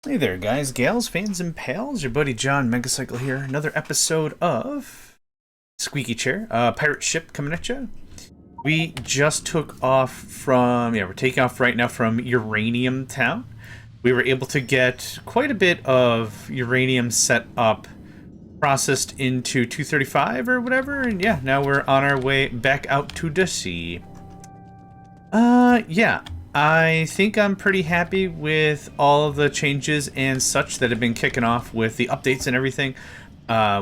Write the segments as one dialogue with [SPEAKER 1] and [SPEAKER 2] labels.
[SPEAKER 1] Hey there, guys, gals, fans, and pals. Your buddy JohnMegacycle here. Another episode of Squeaky Chair, pirate ship coming at you. We just took off from, we're taking off right now from Uranium Town. We were able to get quite a bit of uranium set up, processed into 235 or whatever, and yeah, now we're on our way back out to the sea. Yeah. I think I'm pretty happy with all of the changes and such that have been kicking off with the updates and everything.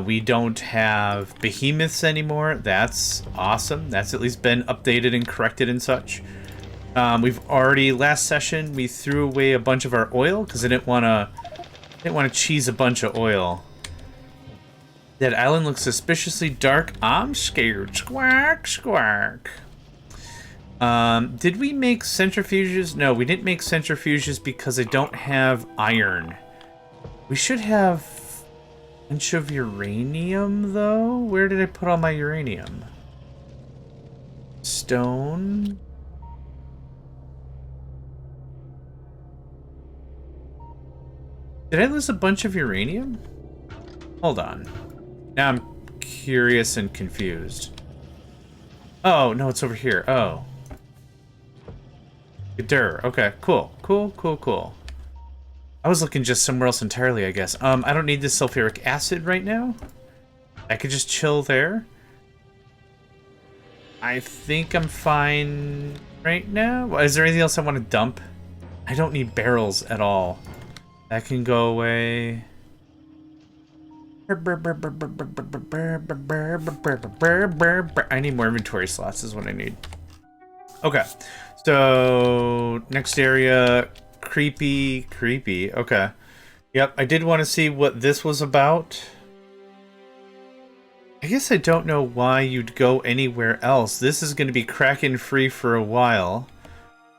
[SPEAKER 1] We don't have behemoths anymore. That's awesome. That's at least been updated and corrected and such. We've already, last session, we threw away a bunch of our oil because I didn't want to cheese a bunch of oil. That island looks suspiciously dark. I'm scared. Squawk, squawk. Did we make centrifuges? No, we didn't make centrifuges because I don't have iron. We should have a bunch of uranium, though. Where did I put all my uranium? Stone. Did I lose a bunch of uranium? Hold on. Now I'm curious and confused. Oh, no, it's over here. Oh. Okay, cool. Cool. I was looking just somewhere else entirely, I guess. I don't need this sulfuric acid right now. I could just chill there. I think I'm fine right now. Is there anything else I want to dump? I don't need barrels at all. That can go away. I need more inventory slots is what I need. Okay. So, next area, creepy. Okay. Yep, I did want to see what this was about. I guess I don't know why you'd go anywhere else. This is going to be Kraken free for a while.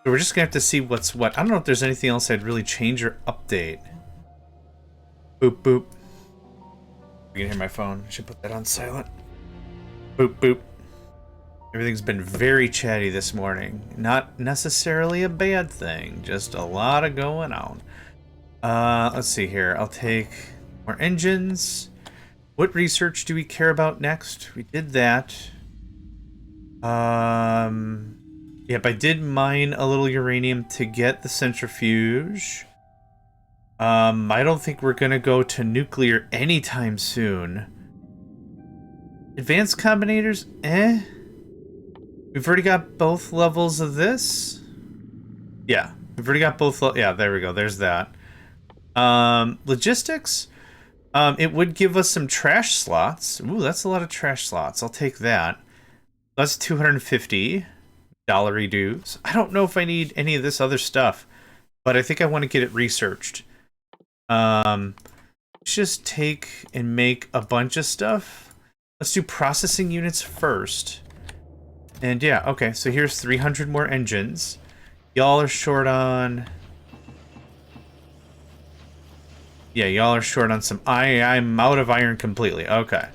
[SPEAKER 1] So we're just going to have to see what's what. I don't know if there's anything else I'd really change or update. Boop, boop. You can hear my phone. I should put that on silent. Boop, boop. Everything's been very chatty this morning. Not necessarily a bad thing, just a lot of going on. Let's see here. I'll take more engines. What research do we care about next? We did that. Yep, I did mine a little uranium to get the centrifuge. I don't think we're gonna go to nuclear anytime soon. Advanced combinators? We've already got both levels of this. Yeah, we've already got both. Yeah, there we go. There's that. Logistics. It would give us some trash slots. Ooh, that's a lot of trash slots. I'll take that. That's $250 dues. I don't know if I need any of this other stuff, but I think I want to get it researched. Let's just take and make a bunch of stuff. Let's do processing units first. And yeah, okay, so here's 300 more engines. Y'all are short on... Yeah, y'all are short on some... I'm out of iron completely. Okay.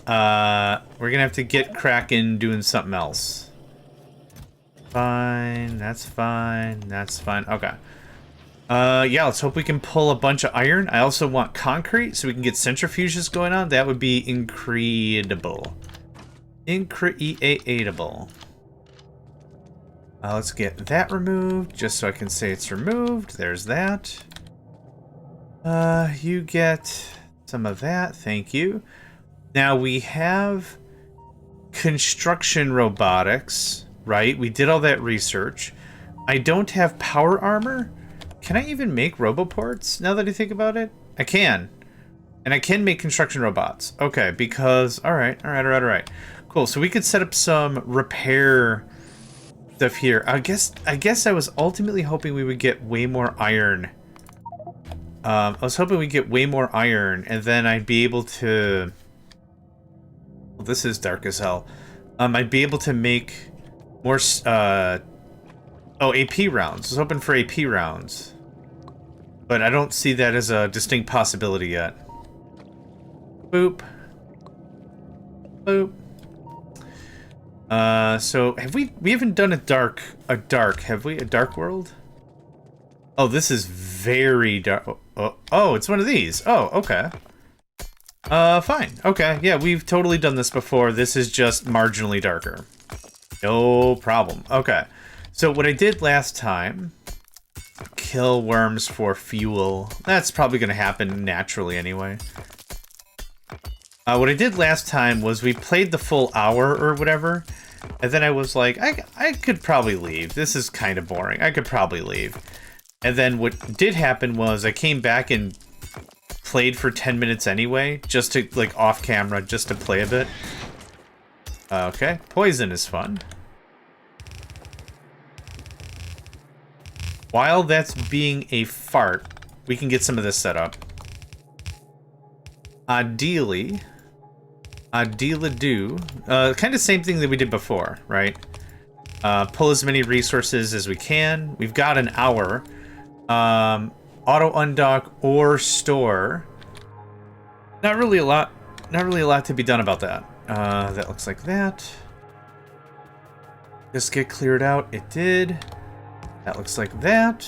[SPEAKER 1] We're gonna have to get Kraken doing something else. Fine, that's fine, that's fine. Okay. Yeah, let's hope we can pull a bunch of iron. I also want concrete so we can get centrifuges going on. That would be incredible. Incredible. Let's get that removed, just so I can say it's removed. There's that. You get some of that. Thank you. Now we have construction robotics, right? We did all that research. I don't have power armor. Can I even make roboports now that I think about it? I can. And I can make construction robots. Okay, because... Alright. Cool, so we could set up some repair stuff here. I guess I was ultimately hoping we would get way more iron. I was hoping we'd get way more iron, and then I'd be able to... Well, this is dark as hell. I'd be able to make more... Oh, AP rounds. I was hoping for AP rounds. But I don't see that as a distinct possibility yet. Boop. Boop. So have we haven't done a dark, have we? A dark world? Oh, this is very dark. Oh, it's one of these. Oh, okay. Fine. Okay, yeah, we've totally done this before. This is just marginally darker. No problem. Okay. So what I did last time, kill worms for fuel. That's probably going to happen naturally anyway. What I did last time was we played the full hour or whatever, and then I was like, I could probably leave. This is kind of boring. I could probably leave. And then what did happen was I came back and played for 10 minutes anyway, just to, like, off camera, just to play a bit. Okay, poison is fun. While that's being a fart, we can get some of this set up. Ideally do, kind of same thing that we did before, right? Pull as many resources as we can. We've got an hour. Auto undock or store. Not really a lot to be done about that. That looks like that. Just get cleared out. It did. That looks like that.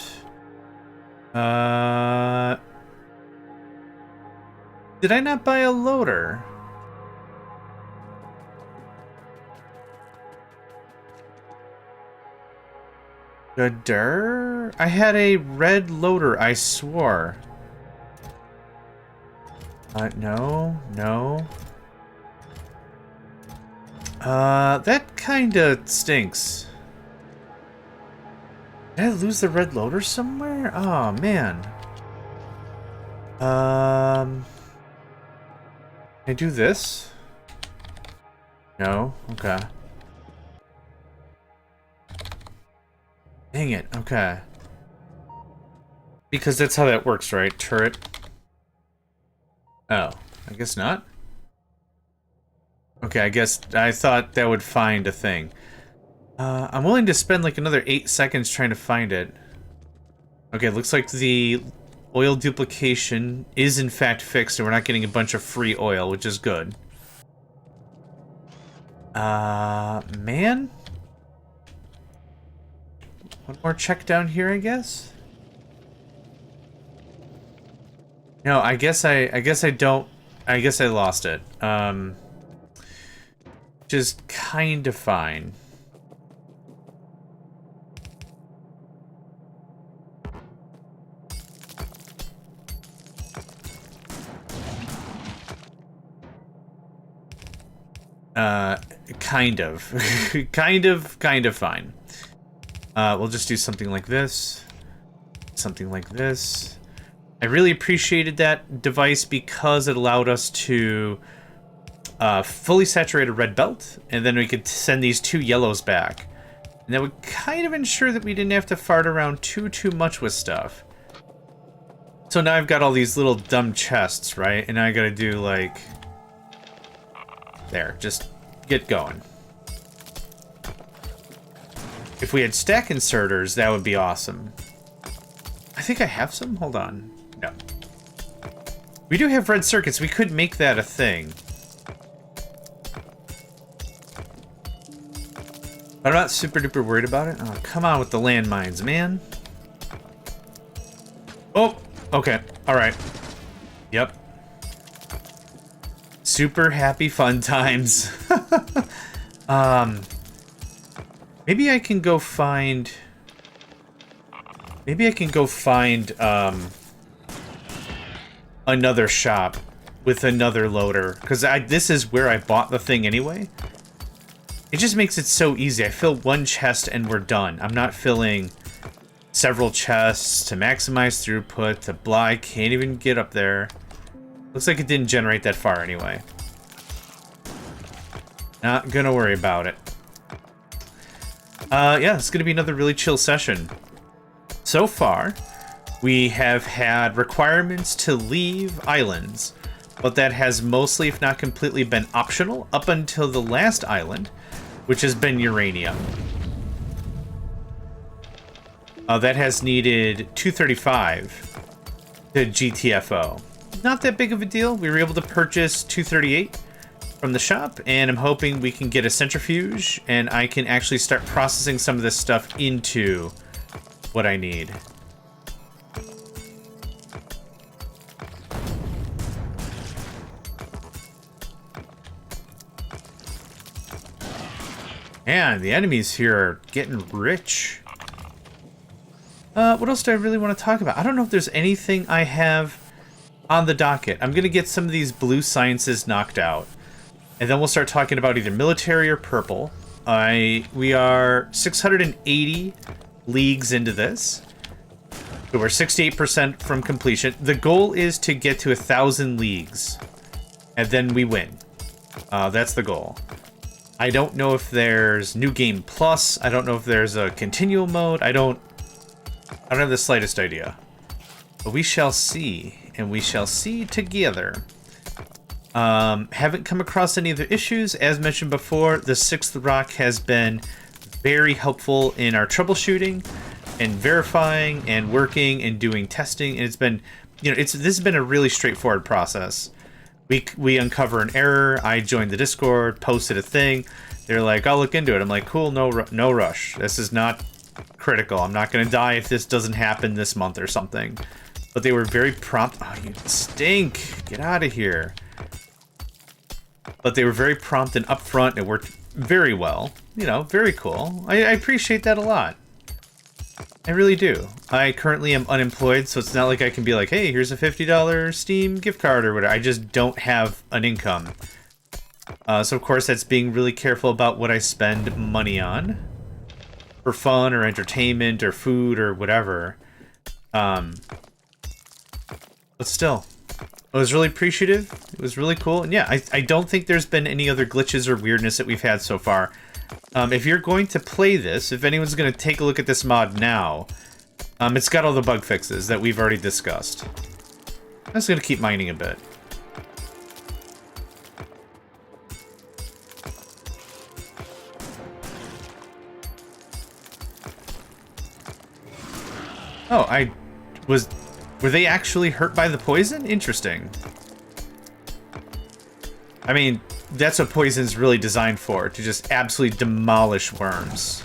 [SPEAKER 1] Did I not buy a loader? Gooder? I had a red loader, I swore. No. That kinda stinks. Did I lose the red loader somewhere? Oh, man. Can I do this? No? Okay. Dang it, okay. Because that's how that works, right? Turret. Oh, I guess not. Okay, I guess I thought that would find a thing. I'm willing to spend like another 8 seconds trying to find it. Okay, looks like the oil duplication is in fact fixed and we're not getting a bunch of free oil, which is good. Man? One more check down here, I guess? No, I guess I lost it. Which is kind of fine. Kind of. kind of fine. We'll just do something like this. Something like this. I really appreciated that device because it allowed us to fully saturate a red belt, and then we could send these 2 yellows back. And that would kind of ensure that we didn't have to fart around too much with stuff. So now I've got all these little dumb chests, right? And now I gotta do like... There, just get going. If we had stack inserters, that would be awesome. I think I have some? Hold on. No. We do have red circuits. We could make that a thing. But I'm not super duper worried about it. Oh, come on with the landmines, man. Oh, okay. Alright. Yep. Super happy fun times. Maybe I can go find... another shop with another loader. Because this is where I bought the thing anyway. It just makes it so easy. I fill 1 chest and we're done. I'm not filling several chests to maximize throughput, to blah. I can't even get up there. Looks like it didn't generate that far anyway. Not gonna worry about it. Yeah, it's gonna be another really chill session. So far, we have had requirements to leave islands, but that has mostly, if not completely, been optional up until the last island, which has been uranium. That has needed 235 to GTFO. Not that big of a deal. We were able to purchase 238 from the shop, and I'm hoping we can get a centrifuge, and I can actually start processing some of this stuff into what I need. Man, the enemies here are getting rich. What else do I really want to talk about? I don't know if there's anything I have on the docket. I'm going to get some of these blue sciences knocked out. And then we'll start talking about either military or purple. We are 680 leagues into this. So we're 68% from completion. The goal is to get to 1,000 leagues. And then we win. That's the goal. I don't know if there's New Game Plus. I don't know if there's a continual mode. I don't have the slightest idea. But we shall see. And we shall see together. Haven't come across any other issues. As mentioned before, the 6th rock has been very helpful in our troubleshooting and verifying and working and doing testing. And it's been, this has been a really straightforward process. We uncover an error. I joined the Discord, posted a thing. They're like, I'll look into it. I'm like, cool, no rush. This is not critical. I'm not going to die if this doesn't happen this month or something. But they were very prompt. Oh, you stink. Get out of here. But they were very prompt and upfront. It worked very well. Very cool. I appreciate that a lot. I really do. I currently am unemployed, so it's not like I can be like, hey, here's a $50 Steam gift card or whatever. I just don't have an income. So, of course, that's being really careful about what I spend money on. For fun or entertainment or food or whatever. But still, I was really appreciative. It was really cool. And yeah, I don't think there's been any other glitches or weirdness that we've had so far. If you're going to play this, if anyone's going to take a look at this mod now, it's got all the bug fixes that we've already discussed. I'm just going to keep mining a bit. Oh, were they actually hurt by the poison? Interesting. I mean, that's what poison's really designed for, to just absolutely demolish worms.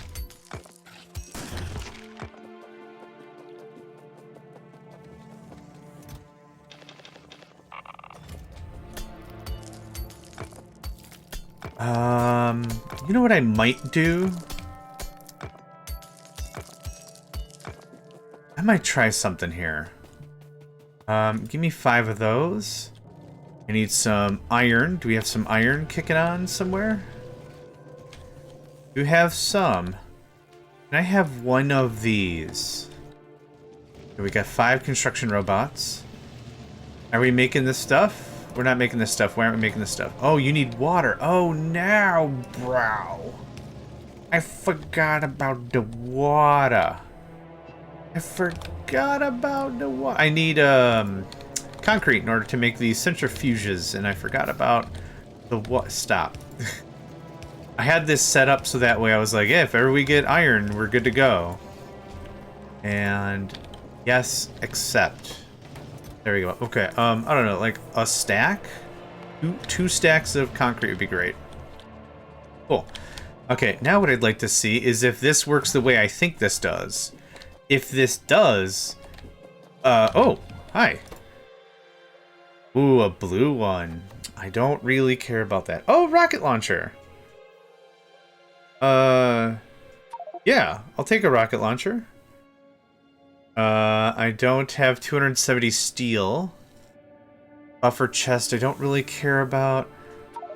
[SPEAKER 1] You know what I might do? I might try something here. Give me 5 of those. I need some iron. Do we have some iron kicking on somewhere? Do we have some? Can I have one of these? Okay, we got 5 construction robots. Are we making this stuff? We're not making this stuff. Why aren't we making this stuff? Oh, you need water. Oh, now, bro. I forgot about the water. I forgot about the water. I need, concrete in order to make these centrifuges, and I forgot about the what. Stop. I had this set up so that way I was like, yeah, if ever we get iron, we're good to go. And yes, accept. There we go. Okay, I don't know, like a stack? Two stacks of concrete would be great. Cool. Okay, now what I'd like to see is if this works the way I think this does. If this does, oh, hi. Ooh, a blue one. I don't really care about that. Oh, rocket launcher. Yeah, I'll take a rocket launcher. I don't have 270 steel. Buffer chest, I don't really care about.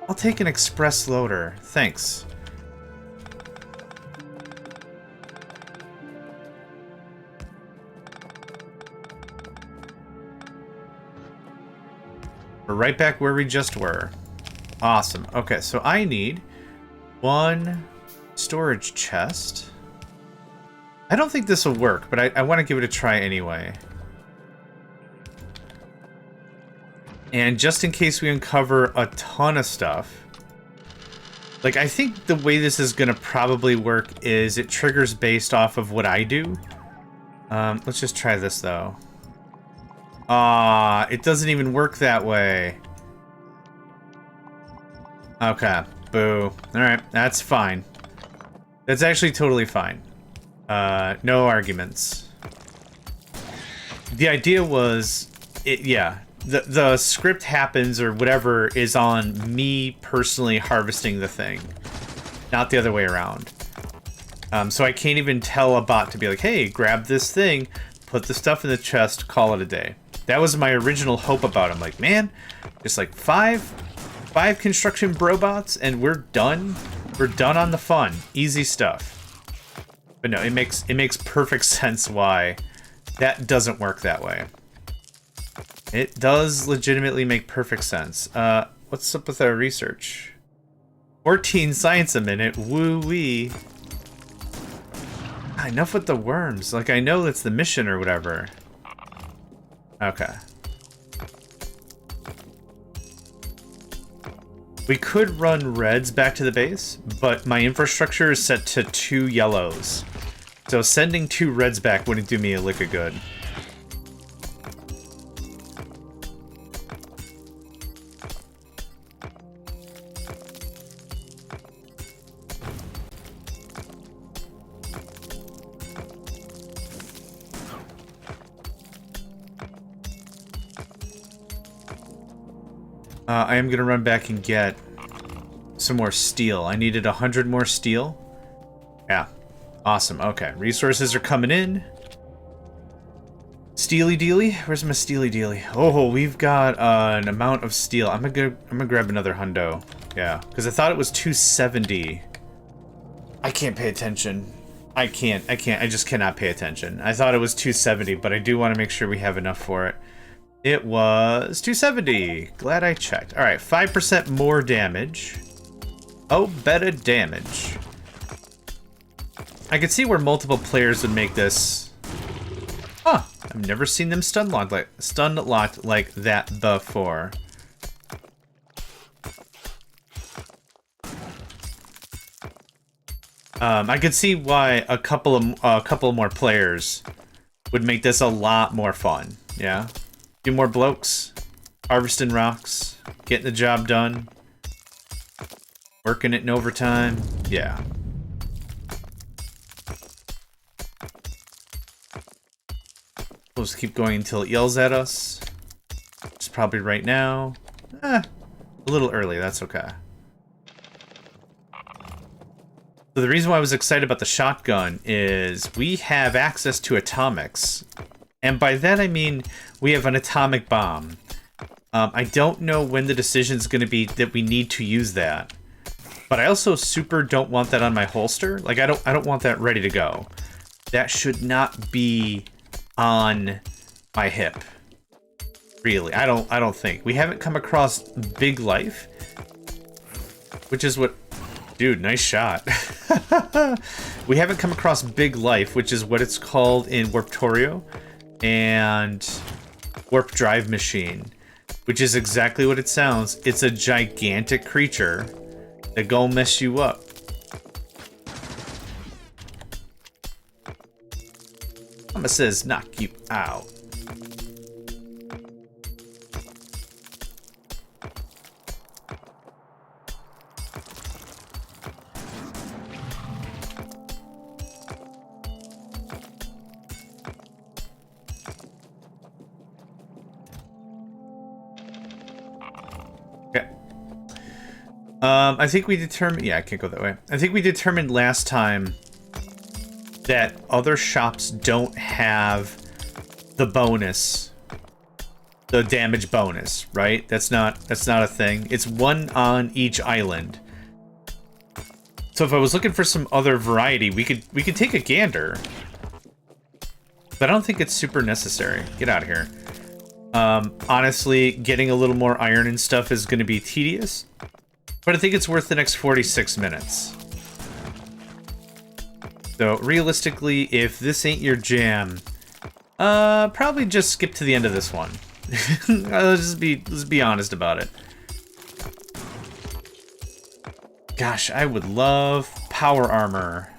[SPEAKER 1] I'll take an express loader. Thanks. We're right back where we just were. Awesome. Okay, so I need 1 storage chest. I don't think this will work, but I want to give it a try anyway. And just in case we uncover a ton of stuff. Like, I think the way this is going to probably work is it triggers based off of what I do. Let's just try this, though. It doesn't even work that way. Okay, boo. Alright, that's fine. That's actually totally fine. No arguments. The idea was, the script happens or whatever is on me personally harvesting the thing. not the other way around. So I can't even tell a bot to be like, hey, grab this thing, put the stuff in the chest, call it a day. That was my original hope about him. Like, man, just like five construction brobots and we're done. We're done on the fun. Easy stuff. But no, it makes perfect sense why that doesn't work that way. It does legitimately make perfect sense. What's up with our research? 14 science a minute. Woo-wee. Enough with the worms. Like, I know it's the mission or whatever. Okay. We could run reds back to the base, but my infrastructure is set to 2 yellows. So sending 2 reds back wouldn't do me a lick of good. I am gonna run back and get some more steel. I needed 100 more steel. Yeah, awesome. Okay, resources are coming in. Steely dealy, where's my steely dealy? Oh, we've got an amount of steel. I'm gonna grab another hundo. Yeah, because I thought it was 270. I can't pay attention. I just cannot pay attention. I thought it was 270, but I do want to make sure we have enough for it. It was 270. Glad I checked. All right, 5% more damage. Oh, better damage. I could see where multiple players would make this. Huh, I've never seen them stun locked like that before. I could see why a couple more players would make this a lot more fun. Yeah. Few more blokes, harvesting rocks, getting the job done, working it in overtime. Yeah. We'll just keep going until it yells at us. It's probably right now. A little early, that's okay. So the reason why I was excited about the shotgun is we have access to atomics. And by that I mean we have an atomic bomb. I don't know when the decision's going to be that we need to use that. But I also super don't want that on my holster. Like I don't want that ready to go. That should not be on my hip. Really. I don't think. We haven't come across Big Life, which is what dude, nice shot. We haven't come across Big Life, which is what it's called in Factorio. And Warp Drive Machine, which is exactly what it sounds. It's a gigantic creature that gonna mess you up. Mama says knock you out. I think we determined... Yeah, I can't go that way. I think we determined last time that other shops don't have the bonus. The damage bonus, right? That's not a thing. It's one on each island. So if I was looking for some other variety, we could take a gander. But I don't think it's super necessary. Get out of here. Honestly, getting a little more iron and stuff is going to be tedious. But I think it's worth the next 46 minutes. So, realistically, if this ain't your jam, probably just skip to the end of this one. Let's be honest about it. Gosh, I would love power armor.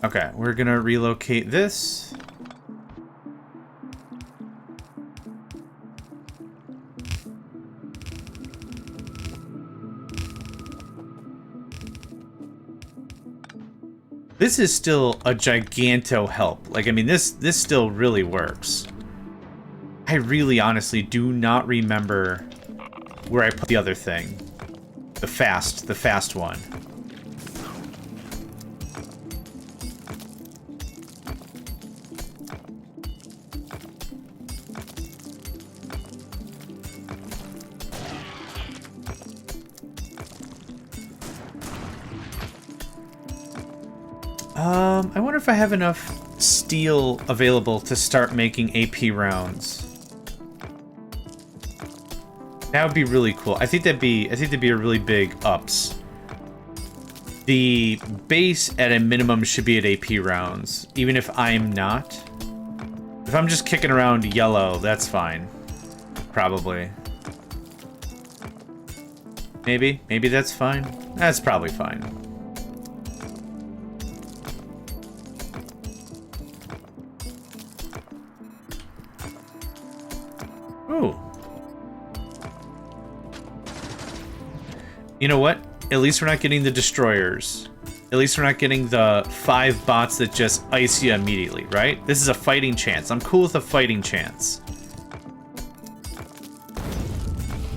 [SPEAKER 1] Okay, we're gonna relocate this. This is still a giganto help. Like, I mean, this still really works. I really honestly do not remember where I put the other thing. The fast one. I wonder if I have enough steel available to start making AP rounds. That would be really cool. I think that'd be a really big ups. The base at a minimum should be at AP rounds, even if I'm not. If I'm just kicking around yellow, that's fine. Probably. Maybe that's fine. That's probably fine. Ooh. You know what? At least we're not getting the destroyers. At least we're not getting the 5 bots that just ice you immediately, right? This is a fighting chance. I'm cool with a fighting chance.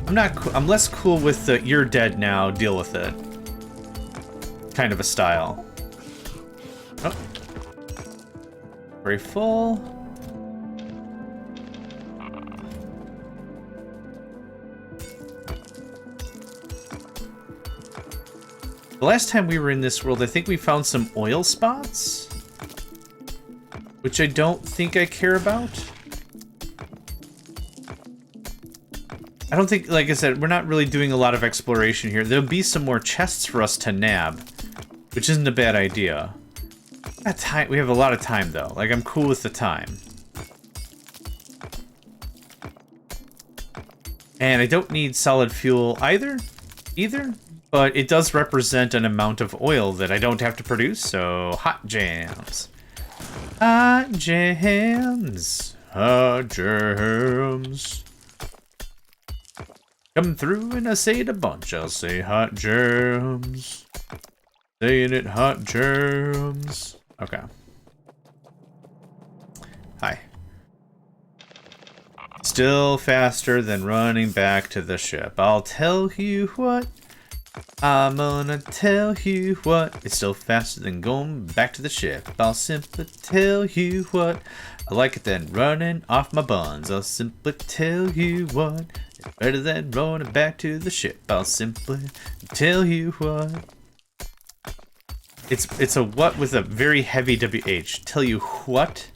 [SPEAKER 1] I'm less cool with the you're dead now, deal with it kind of a style. Oh. Very full. The last time we were in this world, I think we found some oil spots, which I don't think I care about. I don't think, like I said, we're not really doing a lot of exploration here. There'll be some more chests for us to nab, which isn't a bad idea. We have a lot of time, though. Like, I'm cool with the time. And I don't need solid fuel either, but it does represent an amount of oil that I don't have to produce, so hot jams. Hot jams. Hot jams. Come through and I say it a bunch. I'll say hot jams. Saying it hot jams. Okay. Hi. Still faster than running back to the ship. I'll tell you what. I'm gonna tell you what. It's still faster than going back to the ship. I'll simply tell you what. I like it than running off my buns. I'll simply tell you what. It's better than running back to the ship. I'll simply tell you what. It's a what with a very heavy WH. Tell you what?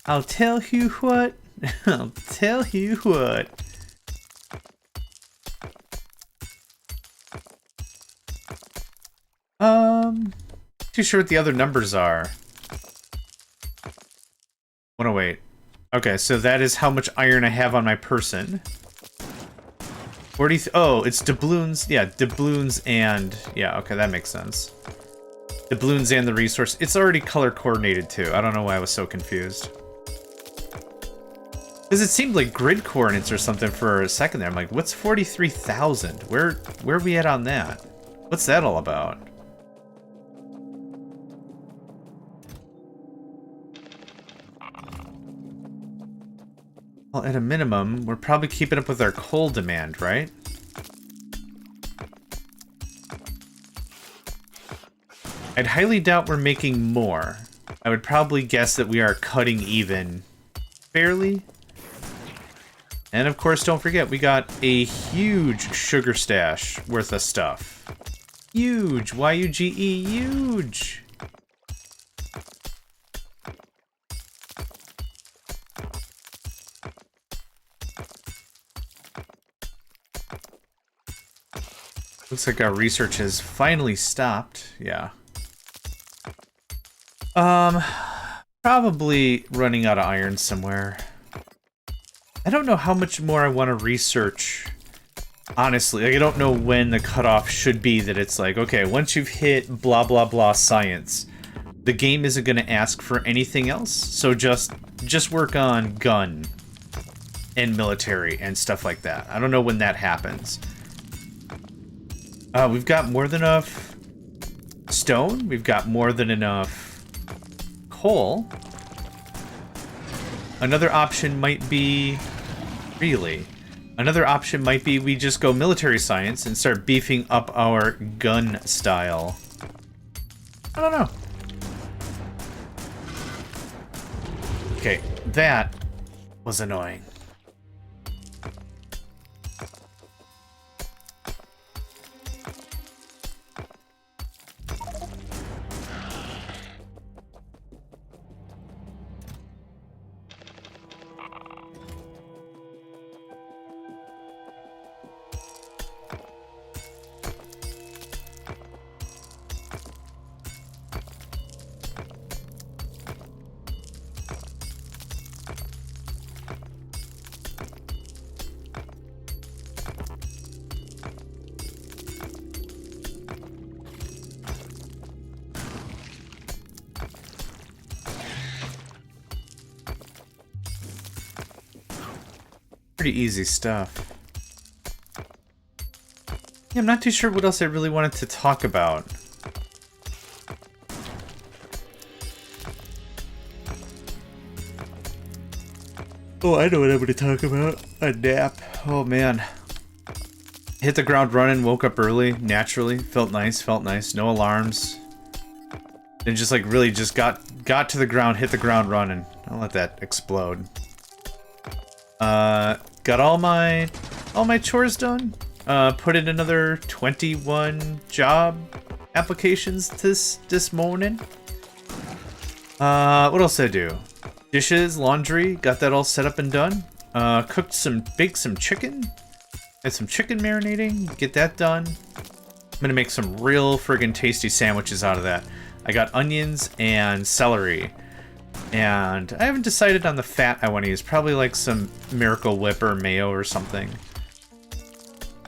[SPEAKER 1] I'll tell you what. I'll tell you what. Too sure what the other numbers are. 108. Okay, so that is how much iron I have on my person. 40. Oh, it's doubloons. Yeah, doubloons and yeah. Okay, that makes sense. Doubloons and the resource. It's already color coordinated too. I don't know why I was so confused. Because it seemed like grid coordinates or something for a second there. I'm like, what's 43,000? Where are we at on that? What's that all about? Well, at a minimum, we're probably keeping up with our coal demand, right? I'd highly doubt we're making more. I would probably guess that we are cutting even fairly. And of course, don't forget, we got a huge sugar stash worth of stuff. Huge! Y-U-G-E, huge! Looks like our research has finally stopped. Yeah. Probably running out of iron somewhere. I don't know how much more I want to research. Honestly, like, I don't know when the cutoff should be that it's like, okay, once you've hit blah blah blah science, the game isn't going to ask for anything else. So just work on gun and military and stuff like that. I don't know when that happens. We've got more than enough stone. We've got more than enough coal. another option might be... Really? Another option might be we just go military science and start beefing up our gun style. I don't know. Okay, that was annoying. Pretty easy stuff. Yeah, I'm not too sure what else I really wanted to talk about. Oh, I know what I'm going to talk about. A nap. Oh, man. Hit the ground running, woke up early, naturally. Felt nice, no alarms. And just like really just got to the ground, hit the ground running. I'll let that explode. Got all my chores done. Put in another 21 job applications this morning. What else did I do? Dishes, laundry, got that all set up and done. Baked some chicken. Had some chicken marinating, get that done. I'm gonna make some real friggin' tasty sandwiches out of that. I got onions and celery. And I haven't decided on the fat I want to use. Probably like some Miracle Whip or mayo or something.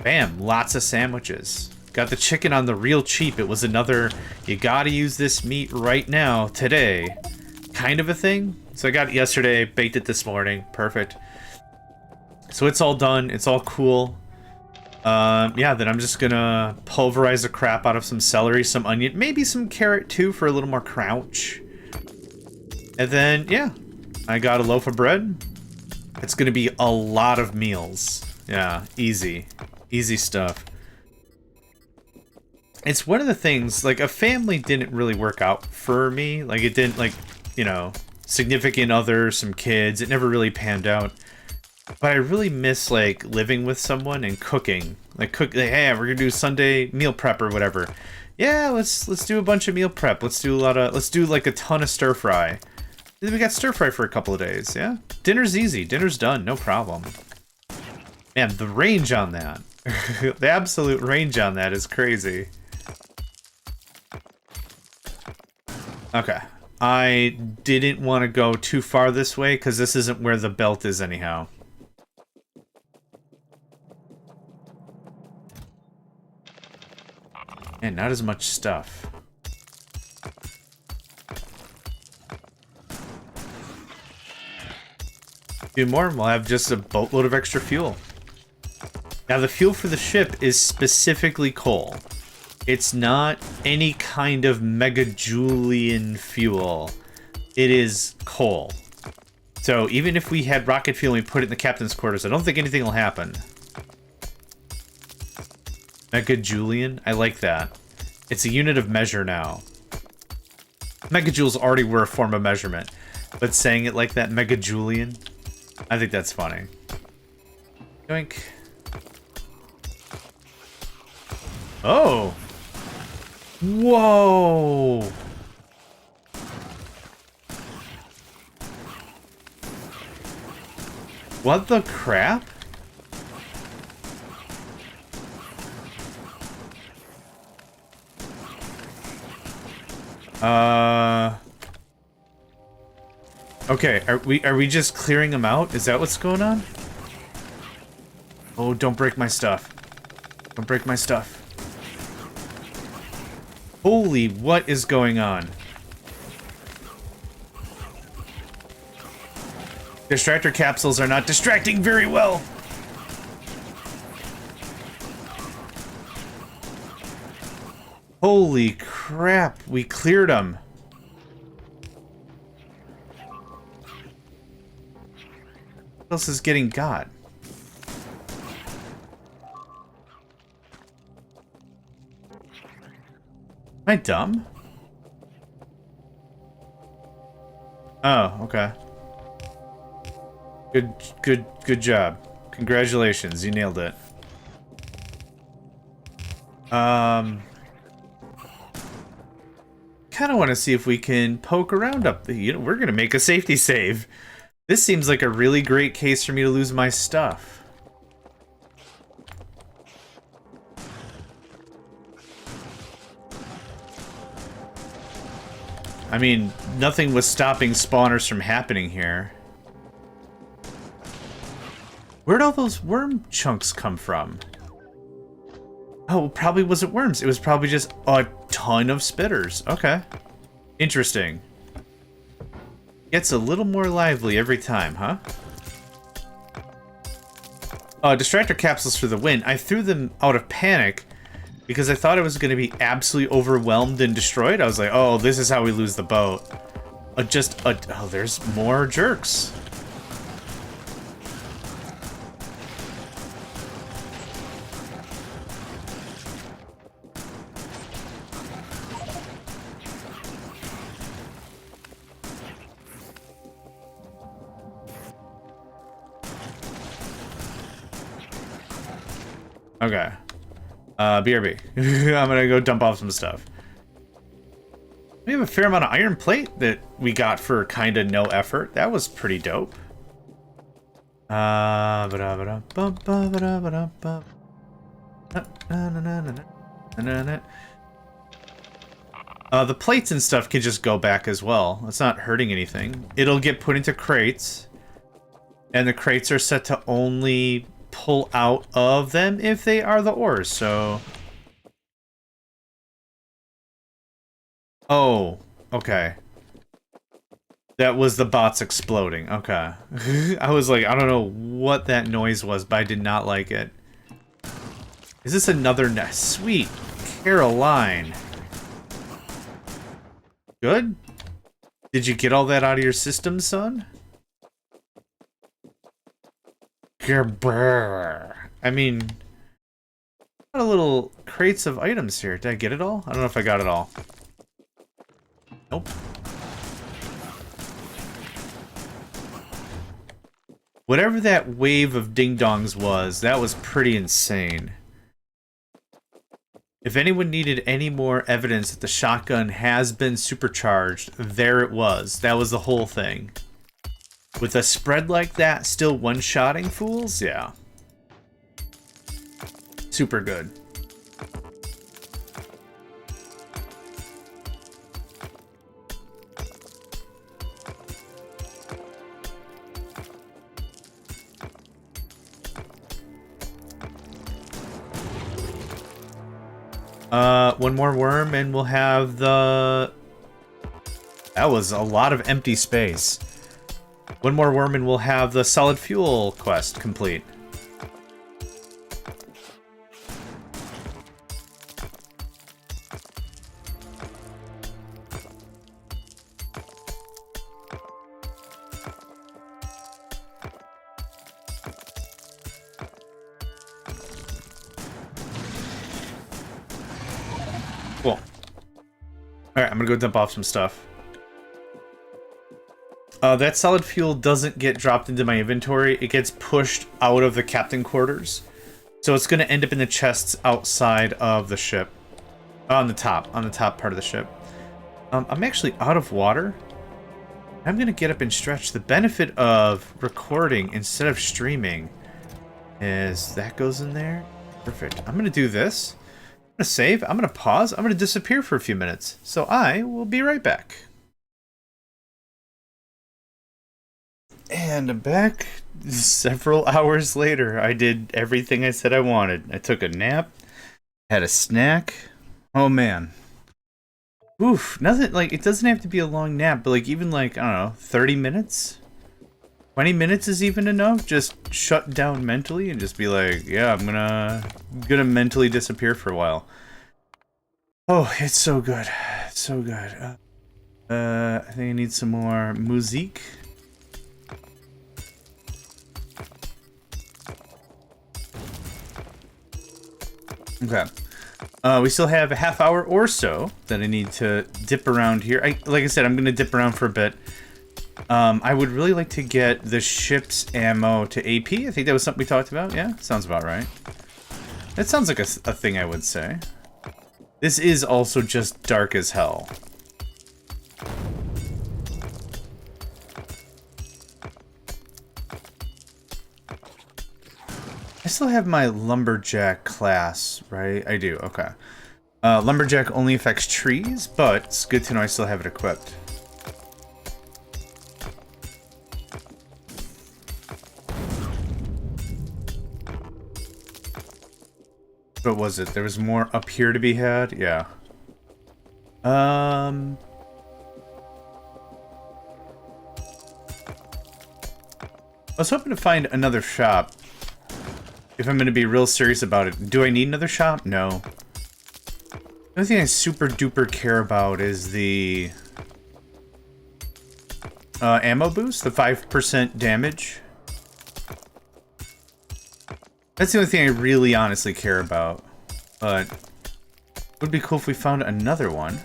[SPEAKER 1] Bam, lots of sandwiches. Got the chicken on the real cheap. It was another, you gotta use this meat right now, today, kind of a thing. So I got it yesterday, baked it this morning. Perfect. So it's all done. It's all cool. Yeah, then I'm just gonna pulverize the crap out of some celery, some onion, maybe some carrot too for a little more crunch. And then, yeah, I got a loaf of bread. It's gonna be a lot of meals. Yeah, easy. Easy stuff. It's one of the things, like, a family didn't really work out for me. Like, it didn't, like, you know, significant other, some kids. It never really panned out. But I really miss, like, living with someone and cooking. Like, hey, we're gonna do Sunday meal prep or whatever. Yeah, let's do a bunch of meal prep. Let's do like a ton of stir fry. Then we got stir fry for a couple of days, yeah? Dinner's easy. Dinner's done, no problem. Man, the range on that. The absolute range on that is crazy. Okay. I didn't want to go too far this way, because this isn't where the belt is anyhow. And not as much stuff. Few more, we'll have just a boatload of extra fuel. Now the fuel for the ship is specifically coal. It's not any kind of megajulian fuel. It is coal. So even if we had rocket fuel and we put it in the captain's quarters, I don't think anything will happen. Megajulian? I like that. It's a unit of measure now. Megajoules already were a form of measurement, but saying it like that, megajulian, I think that's funny. Yoink. Oh! Whoa! What the crap? Okay, are we just clearing them out? Is that what's going on? Oh, don't break my stuff. Don't break my stuff. Holy, what is going on? Distractor capsules are not distracting very well. Holy crap, we cleared them. What else is getting got? Am I dumb? Oh, okay. Good job. Congratulations, you nailed it. Kind of want to see if we can poke around up the... You know, we're gonna make a safety save. This seems like a really great case for me to lose my stuff. I mean, nothing was stopping spawners from happening here. Where'd all those worm chunks come from? Oh, it probably wasn't worms. It was probably just a ton of spitters. Okay. Interesting. Gets a little more lively every time, huh? Distractor capsules for the win. I threw them out of panic because I thought it was going to be absolutely overwhelmed and destroyed. I was like, oh, this is how we lose the boat. Oh, there's more jerks. Okay. BRB. I'm gonna go dump off some stuff. We have a fair amount of iron plate that we got for kind of no effort. That was pretty dope. The plates and stuff can just go back as well. It's not hurting anything. It'll get put into crates, and the crates are set to only pull out of them if they are the ores, so... Oh, okay. That was the bots exploding. Okay. I was like, I don't know what that noise was, but I did not like it. Is this another nest? Sweet Caroline. Good? Did you get all that out of your system, son? I mean, a lot of little crates of items here. Did I get it all? I don't know if I got it all. Nope. Whatever that wave of ding-dongs was, that was pretty insane. If anyone needed any more evidence that the shotgun has been supercharged, there it was. That was the whole thing. With a spread like that, still one-shotting fools? Yeah. Super good. One more worm and we'll have the... That was a lot of empty space. One more worm and we'll have the solid fuel quest complete. Cool. Alright, I'm gonna go dump off some stuff. That solid fuel doesn't get dropped into my inventory. It gets pushed out of the captain quarters. So it's going to end up in the chests outside of the ship. On the top part of the ship. I'm actually out of water. I'm going to get up and stretch. The benefit of recording instead of streaming is that goes in there. Perfect. I'm going to do this. I'm going to save. I'm going to pause. I'm going to disappear for a few minutes. So I will be right back. And I'm back several hours later. I did everything I said I wanted. I took a nap, had a snack. Oh man. Oof, nothing like it doesn't have to be a long nap, but like even like, I don't know, 30 minutes? 20 minutes is even enough. Just shut down mentally and just be like, yeah, I'm gonna mentally disappear for a while. Oh, it's so good. It's so good. I think I need some more musique. Okay. We still have a half hour or so that I need to dip around here. Like I said, I'm going to dip around for a bit. I would really like to get the ship's ammo to AP. I think that was something we talked about. Yeah, sounds about right. That sounds like a thing I would say. This is also just dark as hell. I still have my lumberjack class, right? I do, okay. Lumberjack only affects trees, but it's good to know I still have it equipped. What was it? There was more up here to be had? Yeah. I was hoping to find another shop. If I'm going to be real serious about it. Do I need another shop? No. The only thing I super duper care about is the ammo boost, the 5% damage. That's the only thing I really honestly care about. But it would be cool if we found another one.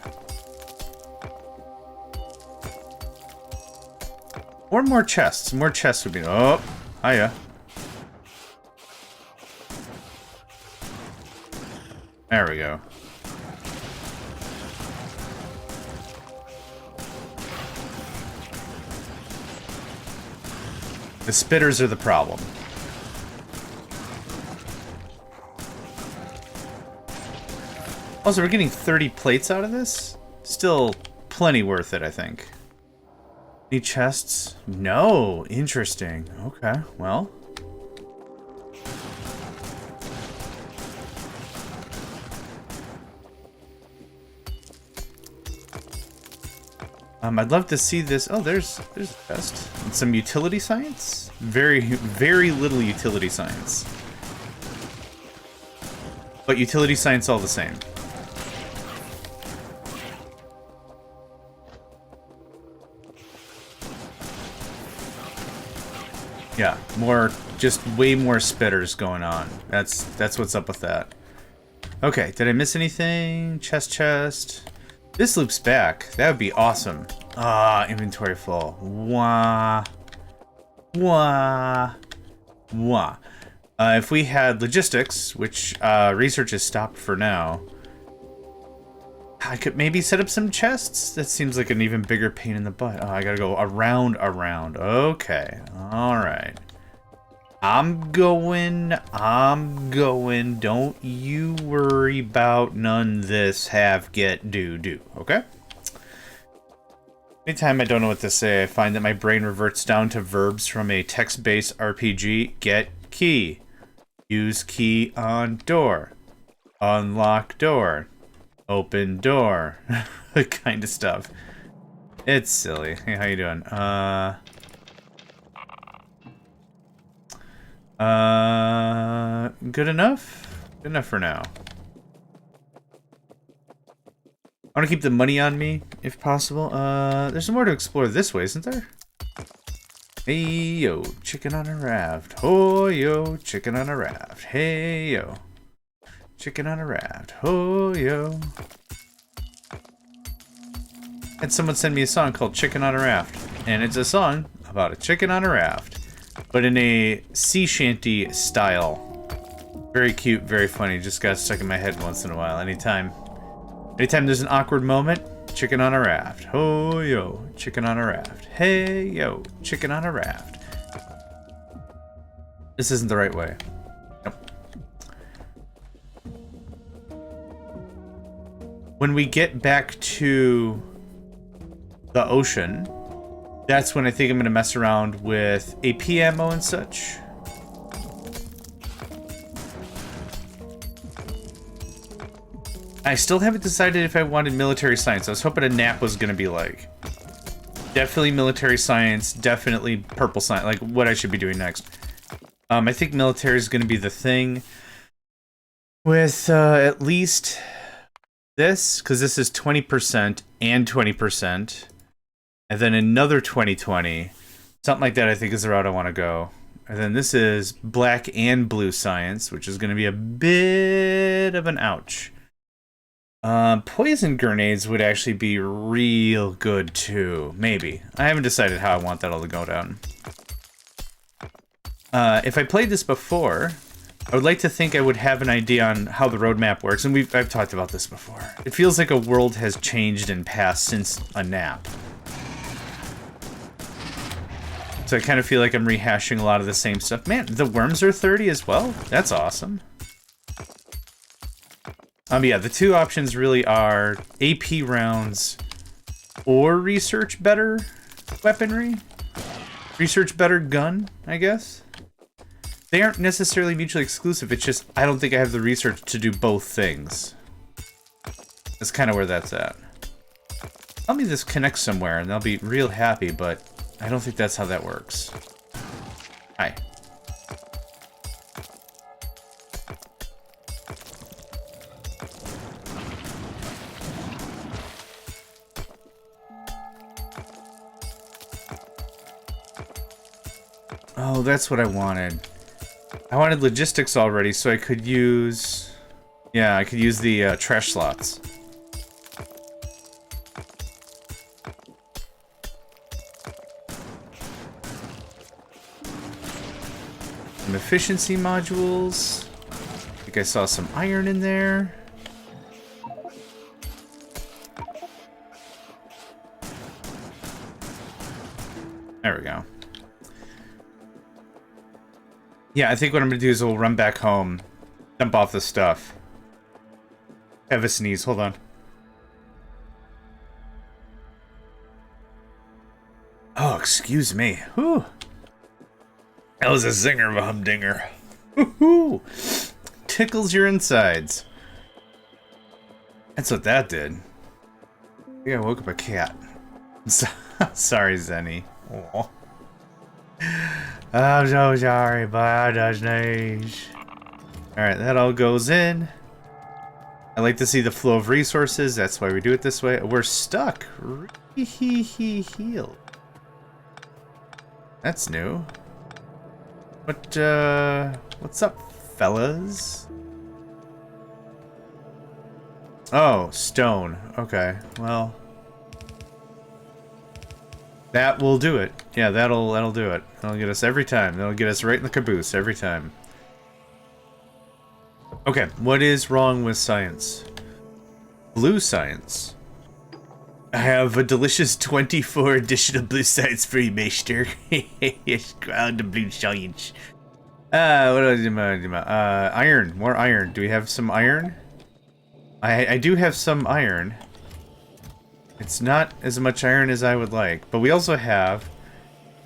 [SPEAKER 1] Or more chests. More chests would be... Oh, hiya. There we go. The spitters are the problem. Also, we're getting 30 plates out of this? Still plenty worth it, I think. Any chests? No. Interesting. Okay, well. I'd love to see this. Oh, there's a chest. And some utility science? Very little utility science. But utility science all the same. Yeah, just way more spitters going on. That's what's up with that. Okay, did I miss anything? Chest. This loops back. That would be awesome. Ah, inventory full. Wah. If we had logistics, which research is stopped for now, I could maybe set up some chests. That seems like an even bigger pain in the butt. Oh, I gotta go around. Okay. Alright. I'm going. Don't you worry about none this have, get, do. Okay? Anytime I don't know what to say, I find that my brain reverts down to verbs from a text-based RPG. Get key. Use key on door. Unlock door. Open door. Kind of stuff. It's silly. Hey, how you doing? Good enough? Good enough for now. I want to keep the money on me, if possible. There's more to explore this way, isn't there? Hey, yo, chicken on a raft. Oh, yo, chicken on a raft. Hey, yo, chicken on a raft. Oh, yo. Had someone send me a song called Chicken on a Raft. And it's a song about a chicken on a raft, but in a sea shanty style. Very cute, very funny. Just got stuck in my head once in a while. Anytime there's an awkward moment, chicken on a raft. Oh, yo, chicken on a raft. Hey, yo, chicken on a raft. This isn't the right way. Nope. When we get back to the ocean, that's when I think I'm going to mess around with AP ammo and such. I still haven't decided if I wanted military science. I was hoping a nap was going to be like. Definitely military science, definitely purple science, like what I should be doing next. I think military is going to be the thing. With at least this, because this is 20% and 20%. And then another 20-20. Something like that I think is the route I want to go. And then this is black and blue science, which is going to be a bit of an ouch. Poison grenades would actually be real good too. Maybe. I haven't decided how I want that all to go down. If I played this before, I would like to think I would have an idea on how the roadmap works, and I've talked about this before. It feels like a world has changed and passed since a nap. So I kind of feel like I'm rehashing a lot of the same stuff. Man, the worms are 30 as well? That's awesome. Yeah, the two options really are AP rounds or research better weaponry. Research better gun, I guess. They aren't necessarily mutually exclusive, it's just I don't think I have the research to do both things. That's kind of where that's at. Tell me this connects somewhere and I'll be real happy, but I don't think that's how that works. Hi. Oh, that's what I wanted. I wanted logistics already, so I could use... Yeah, I could use the trash slots. Some efficiency modules. I think I saw some iron in there. There we go. Yeah, I think what I'm gonna do is we'll run back home, dump off the stuff. Have a sneeze, hold on. Oh, excuse me. Whew. That was a zinger of a humdinger. Woohoo! Tickles your insides. That's what that did. I think I woke up a cat. Sorry, Zenny. Aww. I'm so sorry, but I just sneeze. Alright, that all goes in. I like to see the flow of resources, that's why we do it this way. We're stuck. Heal. That's new. What's up, fellas? Oh, stone. Okay, well. That will do it. Yeah, that'll do it. That'll get us every time. That'll get us right in the caboose every time. Okay, what is wrong with science? Blue science. I have a delicious 24 additional blue science for you, Meister. Yes, ground the blue science. What else do iron. More iron. Do we have some iron? I do have some iron. It's not as much iron as I would like, but we also have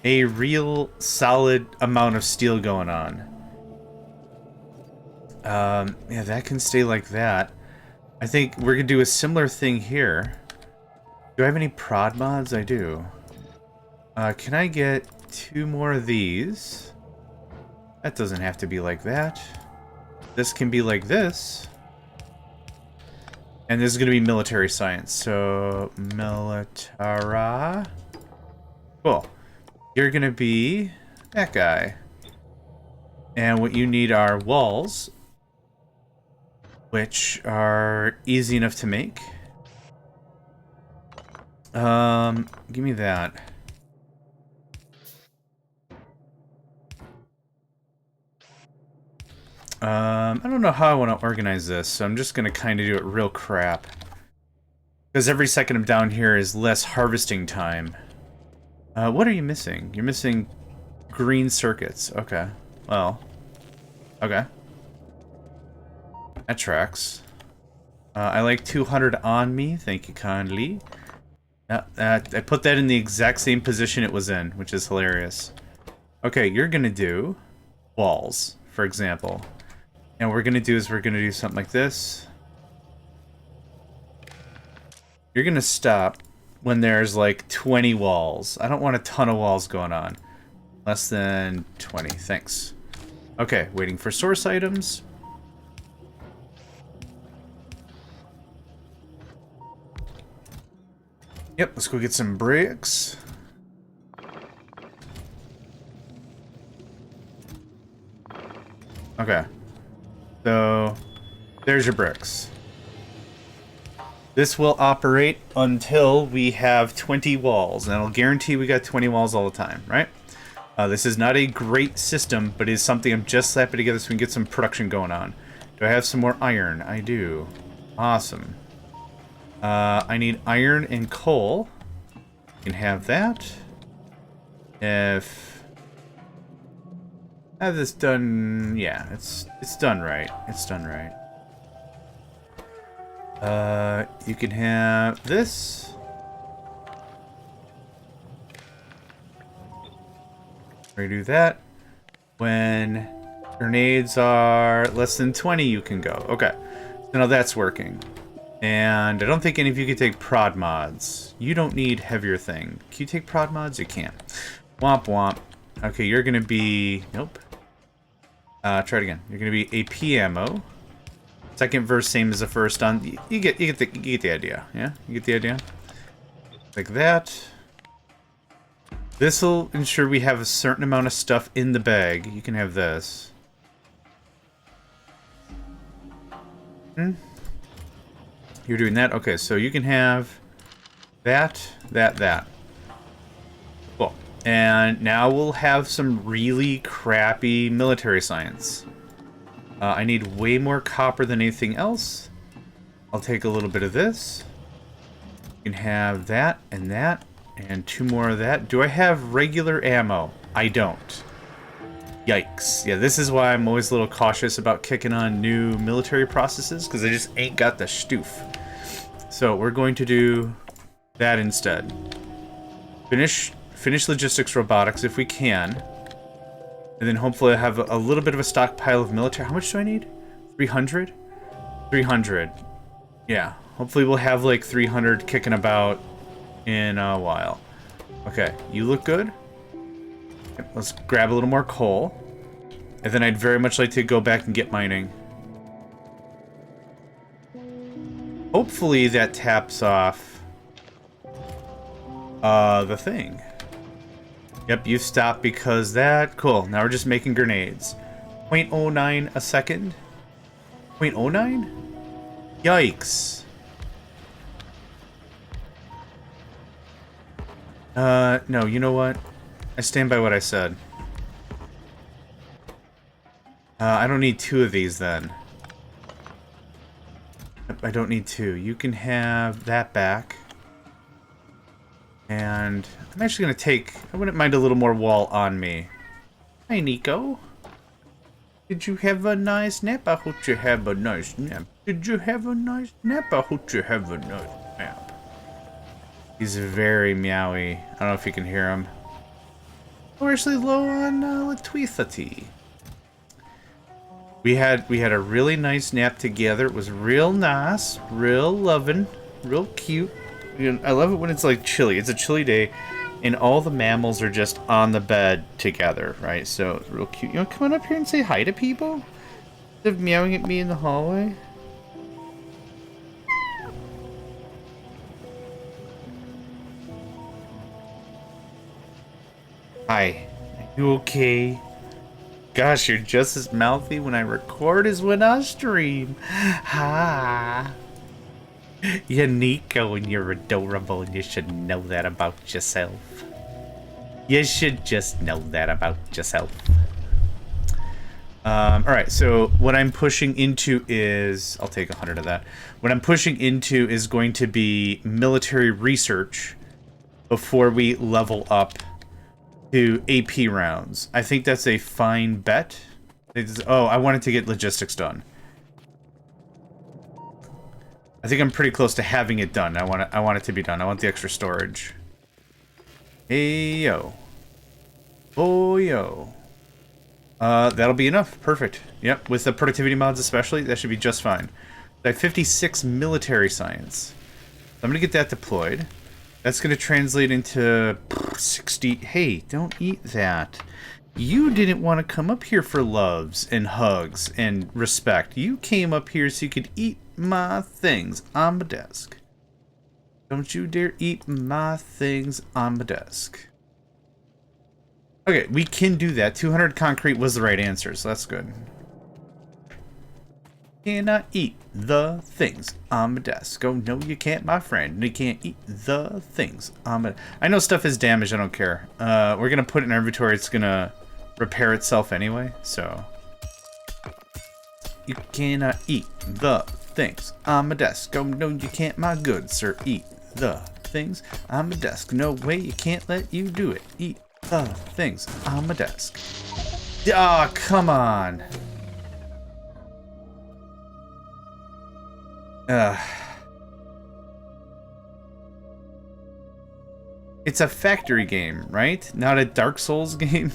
[SPEAKER 1] a real solid amount of steel going on. Yeah, that can stay like that. I think we're gonna do a similar thing here. Do I have any prod mods? I do. Can I get 2 more of these? That doesn't have to be like that. This can be like this. And this is going to be military science, so militara. Cool. You're going to be that guy. And what you need are walls, which are easy enough to make. Give me that. I don't know how I want to organize this, so I'm just going to kind of do it real crap. Because every second I'm down here is less harvesting time. What are you missing? You're missing green circuits. Okay. Well. Okay. That tracks. I like 200 on me. Thank you kindly. I put that in the exact same position it was in, which is hilarious. Okay, you're going to do walls, for example. And what we're going to do is we're going to do something like this. You're going to stop when there's like 20 walls. I don't want a ton of walls going on. Less than 20. Thanks. Okay, waiting for source items. Yep, let's go get some bricks. Okay. So, there's your bricks. This will operate until we have 20 walls, and it'll guarantee we got 20 walls all the time, right? This is not a great system, but it is something I'm just slapping together so we can get some production going on. Do I have some more iron? I do. Awesome. I need iron and coal. You can have that. If I have this done, yeah, it's done right. It's done right. You can have this. Redo that. When grenades are less than 20, you can go. Okay. So now that's working. And I don't think any of you can take prod mods. You don't need heavier thing. Can you take prod mods? You can. Womp womp. Okay, you're gonna be... Nope. Try it again. You're gonna be AP ammo. Second verse, same as the first on. You get the idea. Yeah? You get the idea? Like that. This will ensure we have a certain amount of stuff in the bag. You can have this. You're doing that? Okay, so you can have that, that. Cool. And now we'll have some really crappy military science. I need way more copper than anything else. I'll take a little bit of this. You can have that and that. And 2 more of that. Do I have regular ammo? I don't. Yikes. Yeah, this is why I'm always a little cautious about kicking on new military processes, because I just ain't got the stoof. So we're going to do that instead. Finish logistics robotics if we can. And then hopefully I have a little bit of a stockpile of military. How much do I need? 300? 300. Yeah. Hopefully we'll have like 300 kicking about in a while. Okay, you look good. Let's grab a little more coal. And then I'd very much like to go back and get mining. Hopefully that taps off the thing. Yep, you stopped because that... Cool, now we're just making grenades. 0.09 a second? 0.09? Yikes. No, you know what? I stand by what I said. I don't need 2 of these then. I don't need 2. You can have that back. And I'm actually going to take... I wouldn't mind a little more wall on me. Hi, Nico. Did you have a nice nap? I hope you have a nice nap. Did you have a nice nap? I hope you have a nice nap. He's very meowy. I don't know if you can hear him. We're actually low on electricity. We had a really nice nap together. It was real nice, real loving, real cute. You know, I love it when it's like chilly. It's a chilly day, and all the mammals are just on the bed together, right? So it's real cute. You want to come on up here and say hi to people? Instead of meowing at me in the hallway. Hi. Are you okay? Gosh, you're just as mouthy when I record as when I stream. Ha. You're Nico and you're adorable and you should know that about yourself. You should just know that about yourself. Alright, so what I'm pushing into is... I'll take 100 of that. What I'm pushing into is going to be military research before we level up to AP rounds. I think that's a fine bet. Oh, I wanted to get logistics done. I think I'm pretty close to having it done. I want it to be done. I want the extra storage. Hey yo. Oh yo. That'll be enough. Perfect. Yep, with the productivity mods especially, that should be just fine. I have 56 military science. I'm gonna get that deployed. That's going to translate into 60... Hey, don't eat that. You didn't want to come up here for loves and hugs and respect. You came up here so you could eat my things on my desk. Don't you dare eat my things on my desk. Okay, we can do that. 200 concrete was the right answer, so that's good. cannot eat the things on my desk. Oh, no, you can't, my friend. You can't eat the things on my... I know stuff is damaged. I don't care. We're going to put it in our inventory. It's going to repair itself anyway, so... You cannot eat the things on my desk. Oh, no, you can't, my good sir. Eat the things on my desk. No way, you can't let you do it. Eat the things on my desk. Ah, oh, come on. It's a factory game, right? Not a Dark Souls game?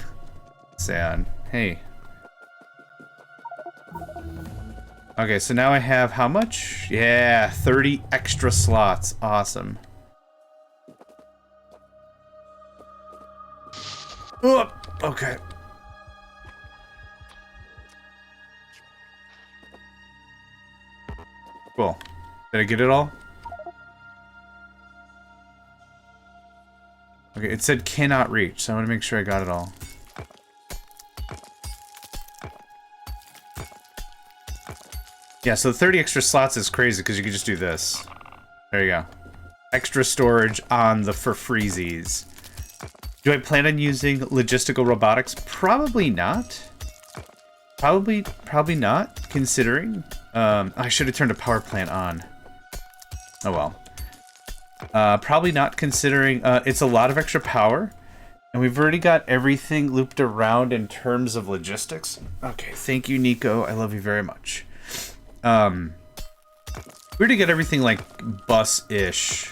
[SPEAKER 1] Sad. Hey. Okay, so now I have how much? Yeah, 30 extra slots. Awesome. Oh, okay. Cool. Did I get it all? Okay, it said cannot reach, so I want to make sure I got it all. Yeah, so 30 extra slots is crazy because you can just do this. There you go. Extra storage on the for freezies. Do I plan on using logistical robotics? Probably not. Probably not, considering. I should have turned a power plant on. Oh well. Probably not, considering it's a lot of extra power. And we've already got everything looped around in terms of logistics. Okay, thank you, Nico. I love you very much. We already get everything like bus-ish.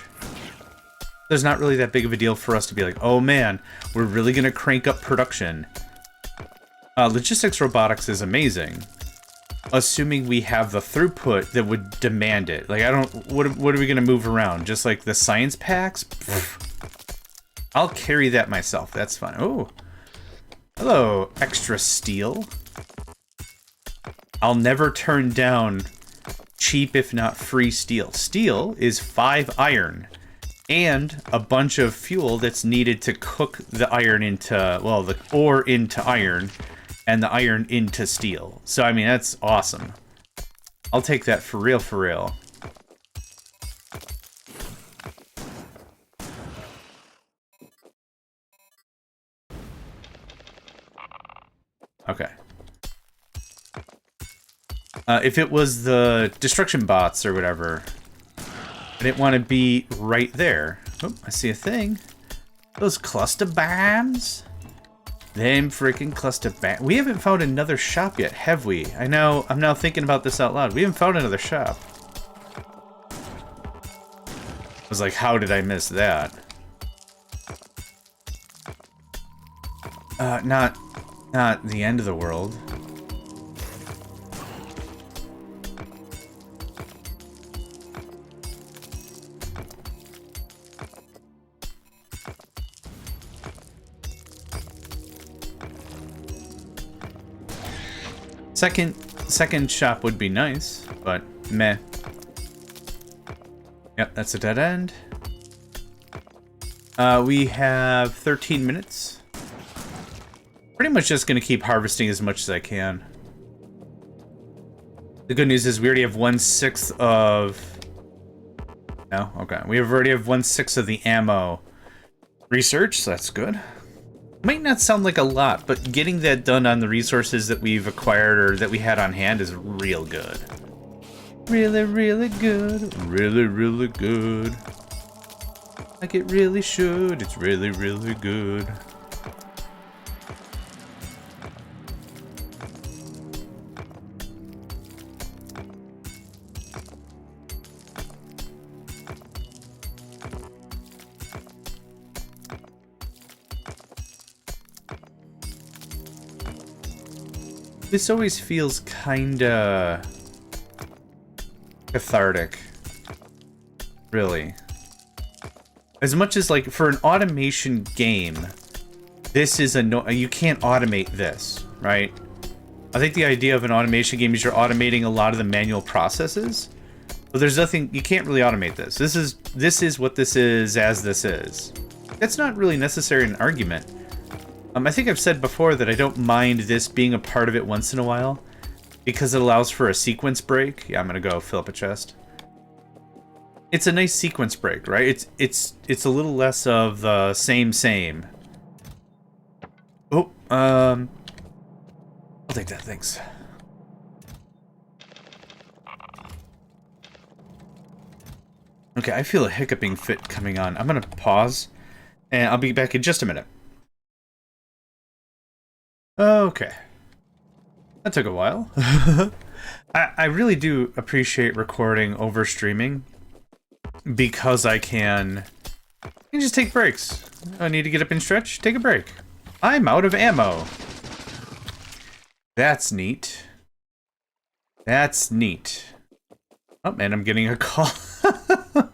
[SPEAKER 1] There's not really that big of a deal for us to be like, oh man, we're really gonna crank up production. Logistics robotics is amazing, assuming we have the throughput that would demand it. Like, I don't, what are we gonna move around? Just like the science packs? Pfft. I'll carry that myself, that's fine. Oh, hello, extra steel. I'll never turn down cheap, if not free steel. Steel is 5 iron and a bunch of fuel that's needed to cook the iron into, well, the ore into iron and the iron into steel. So, I mean, that's awesome. I'll take that for real, for real. Okay. If it was the destruction bots or whatever, I didn't want to be right there. Oh, I see a thing. Those cluster bombs? Them freaking cluster bombs. We haven't found another shop yet, have we? I know, I'm now thinking about this out loud. We haven't found another shop. I was like, how did I miss that? Not the end of the world. Second shop would be nice, but meh. Yep, that's a dead end. We have 13 minutes. Pretty much just gonna keep harvesting as much as I can. The good news is we already have 1/6 of... No? Okay. We already have 1/6 of the ammo research, so that's good. Might not sound like a lot, but getting that done on the resources that we've acquired or that we had on hand is real good. Really, really good. Really, really good. Like it really should. It's really, really good. This always feels kinda cathartic, really. As much as, like, for an automation game, this is you can't automate this, right? I think the idea of an automation game is you're automating a lot of the manual processes, but there's nothing, you can't really automate this. This is what this is as this is. That's not really necessary in an argument. I think I've said before that I don't mind this being a part of it once in a while. because it allows for a sequence break. Yeah, I'm gonna go fill up a chest. It's a nice sequence break, right? It's a little less of the same. Oh, I'll take that, thanks. Okay, I feel a hiccuping fit coming on. I'm gonna pause, and I'll be back in just a minute. Okay. That took a while. I really do appreciate recording over streaming, because I can just take breaks. I need to get up and stretch, take a break. I'm out of ammo. That's neat. That's neat. Oh, man, I'm getting a call.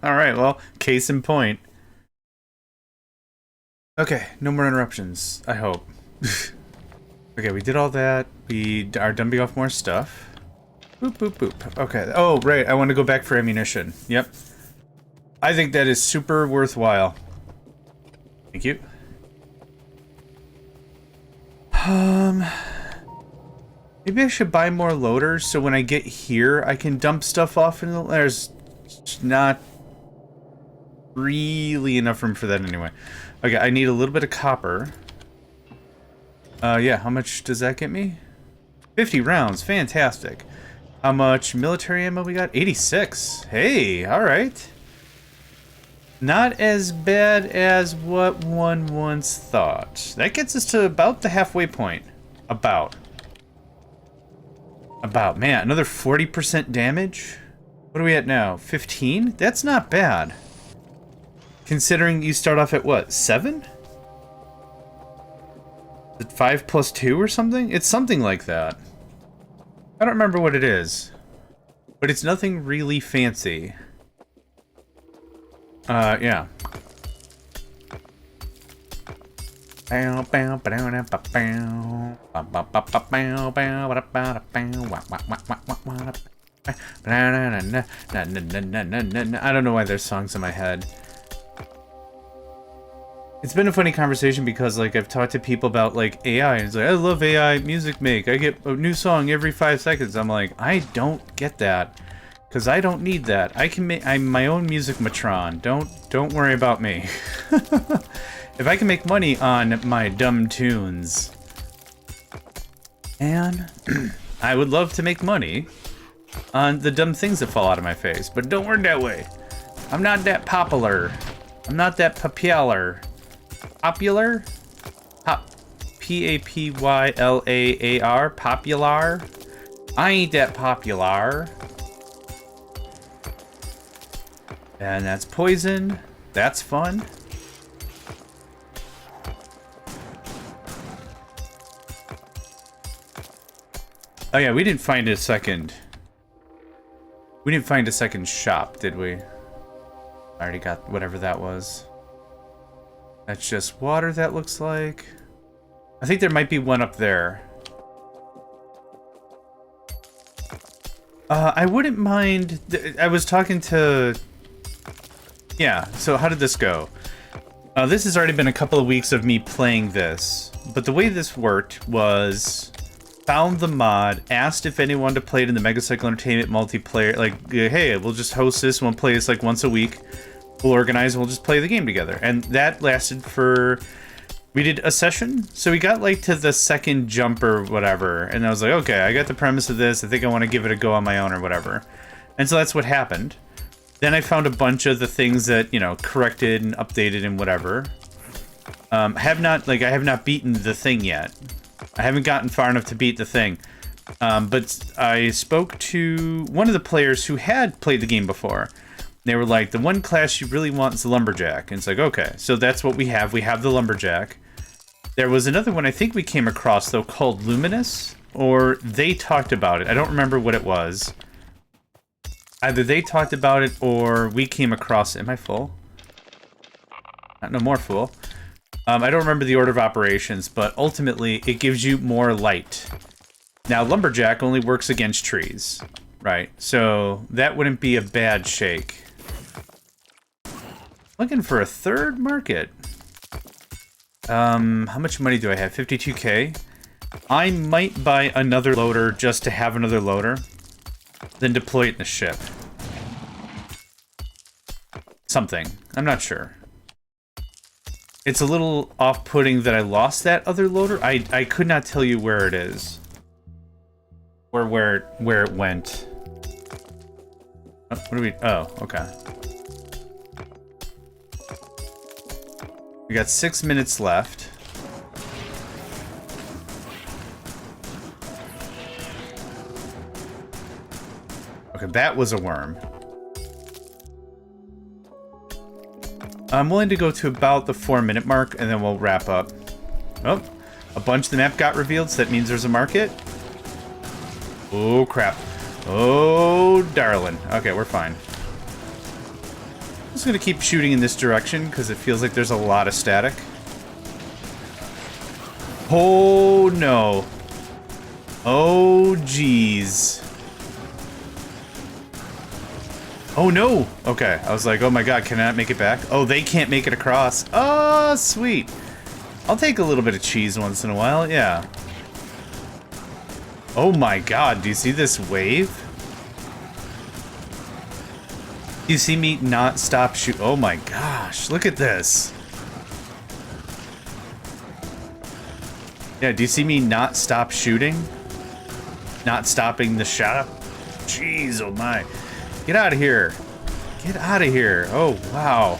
[SPEAKER 1] Alright, well, case in point. Okay, no more interruptions, I hope. Okay, we did all that. We are dumping off more stuff. Boop, boop, boop. Okay, oh, right, I want to go back for ammunition. Yep. I think that is super worthwhile. Thank you. Maybe I should buy more loaders so when I get here I can dump stuff off in the... There's not really enough room for that anyway. Okay, I need a little bit of copper. Yeah, how much does that get me? 50 rounds, fantastic. How much military ammo we got? 86. Hey, alright. Not as bad as what one once thought. That gets us to about the halfway point. About, man, another 40% damage? What are we at now? 15? That's not bad. Considering you start off at what, 7? Is it 5 plus 2 or something? It's something like that. I don't remember what it is. But it's nothing really fancy. Yeah. I don't know why there's songs in my head. It's been a funny conversation because, like, I've talked to people about, like, AI, and it's like, I love AI music make. I get a new song every 5 seconds. I'm like, I don't get that. Because I don't need that. I can make... I'm my own music matron. Don't worry about me. If I can make money on my dumb tunes... And... I would love to make money on the dumb things that fall out of my face. But don't work that way. I'm not that popular. I'm not that popular. Popular? P-A-P-Y-L-A-A-R? Popular? I ain't that popular. And that's poison. That's fun. Oh yeah, we didn't find a second... We didn't find a second shop, did we? I already got whatever that was. That's just water, that looks like. I think there might be one up there. I wouldn't mind... I was talking to... Yeah, so how did this go? This has already been a couple of weeks of me playing this. But the way this worked was... Found the mod, asked if anyone wanted to play it in the Megacycle Entertainment multiplayer. Like, hey, we'll just host this, we'll play this like once a week. We'll organize and we'll just play the game together. And that lasted for... We did a session, so we got like to the second jump or whatever. And I was like, okay, I got the premise of this. I think I want to give it a go on my own or whatever. And so that's what happened. Then I found a bunch of the things that, you know, corrected and updated and whatever. I have not beaten the thing yet. I haven't gotten far enough to beat the thing. But I spoke to one of the players who had played the game before. They were like, the one class you really want is the Lumberjack. And it's like, okay, so that's what we have. We have the Lumberjack. There was another one I think we came across, though, called Luminous. Or they talked about it. I don't remember what it was. Either they talked about it or we came across it. Am I full? Not no more full. I don't remember the order of operations, but ultimately it gives you more light. Now, Lumberjack only works against trees, right? So that wouldn't be a bad shake. Looking for a third market. How much money do I have? 52k? I might buy another loader just to have another loader, then deploy it in the ship. Something. I'm not sure. It's a little off-putting that I lost that other loader. I could not tell you where it is. Or where it went. Oh, what do we... Oh, okay. We got 6 minutes left. Okay, that was a worm. I'm willing to go to about the 4-minute mark, and then we'll wrap up. Oh, a bunch of the map got revealed, so that means there's a market. Oh, crap. Oh, darling. Okay, we're fine. I'm just going to keep shooting in this direction, because it feels like there's a lot of static. Oh, no. Oh, jeez. Oh, no! Okay, I was like, oh my god, can I not make it back? Oh, they can't make it across. Oh, sweet. I'll take a little bit of cheese once in a while, yeah. Oh my god, do you see this wave? Do you see me not stop shoot? Oh my gosh, look at this. Yeah, do you see me not stop shooting? Not stopping the shot? Jeez, oh my. Get out of here. Get out of here. Oh, wow.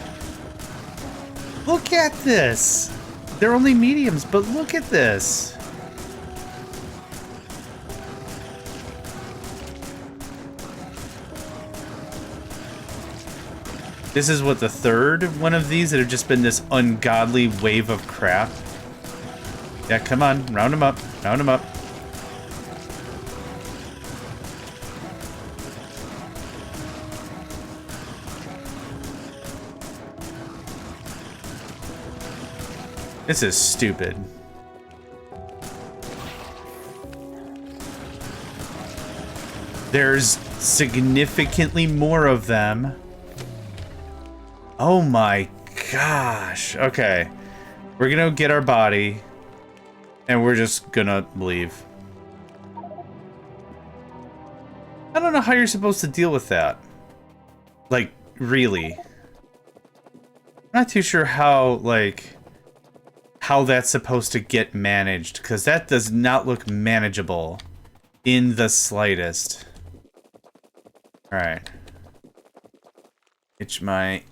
[SPEAKER 1] Look at this. They're only mediums, but look at this. This is what, the third one of these that have just been this ungodly wave of crap? Yeah, come on. Round them up. Round them up. This is stupid. There's significantly more of them. Oh my gosh. Okay. We're gonna get our body, and we're just gonna leave. I don't know how you're supposed to deal with that. Like, really. I'm not too sure how, like, how that's supposed to get managed, because that does not look manageable in the slightest. Alright. Itch my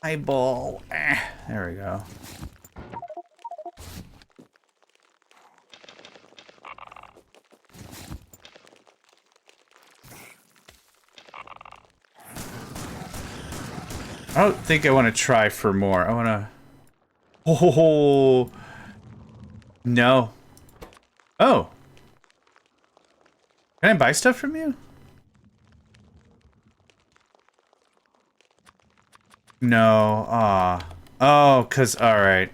[SPEAKER 1] eyeball. There we go. I don't think I want to try for more. I want to... Oh, no. Oh. Can I buy stuff from you? No. Ah. Oh, cause alright.